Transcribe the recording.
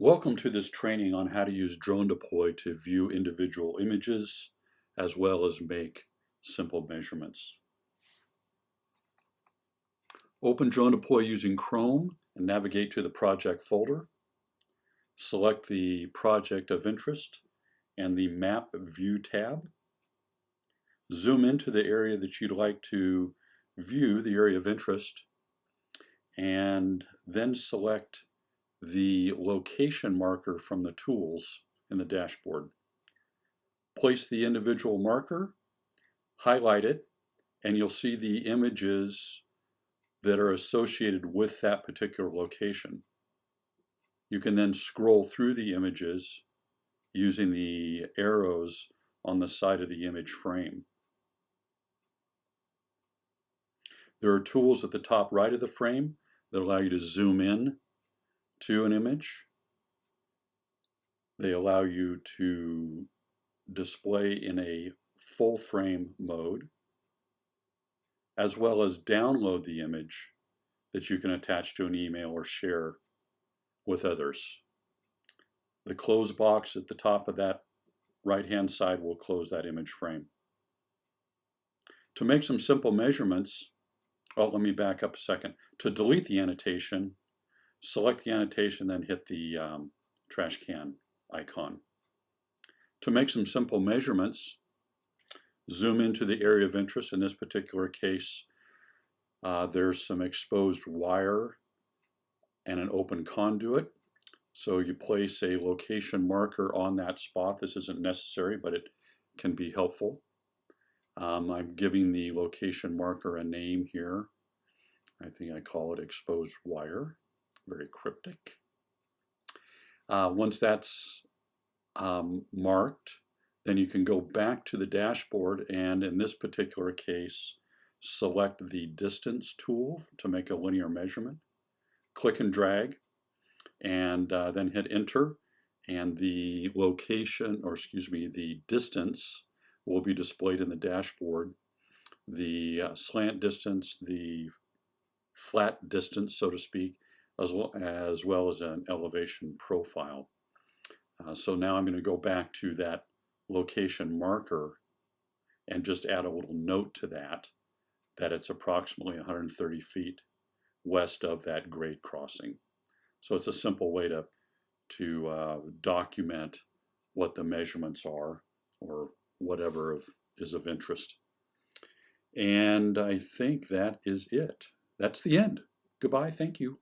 Welcome to this training on how to use Drone Deploy to view individual images as well as make simple measurements. Open Drone Deploy using Chrome and navigate to the project folder. Select the project of interest and the Map View tab. Zoom into the area that you'd like to view, the area of interest, and then select the location marker from the tools in the dashboard. Place the individual marker, highlight it, and you'll see the images that are associated with that particular location. You can then scroll through the images using the arrows on the side of the image frame. There are tools at the top right of the frame that allow you to zoom in to an image. They allow you to display in a full frame mode, as well as download the image that you can attach to an email or share with others. The close box at the top of that right-hand side will close that image frame. To make some simple measurements, let me back up a second. To delete the annotation, select the annotation, then hit the trash can icon. To make some simple measurements, zoom into the area of interest. In this particular case, there's some exposed wire and an open conduit. So you place a location marker on that spot. This isn't necessary, but it can be helpful. I'm giving the location marker a name here. I think I call it exposed wire. Very cryptic. Once that's marked, then you can go back to the dashboard and in this particular case, select the distance tool to make a linear measurement. Click and drag and then hit enter, and the location, or excuse me, the distance will be displayed in the dashboard. The slant distance, the flat distance, so to speak, as well as an elevation profile. So now I'm going to go back to that location marker and just add a little note to that it's approximately 130 feet west of that grade crossing. So it's a simple way to document what the measurements are or whatever is of interest. And I think that is it. That's the end. Goodbye. Thank you.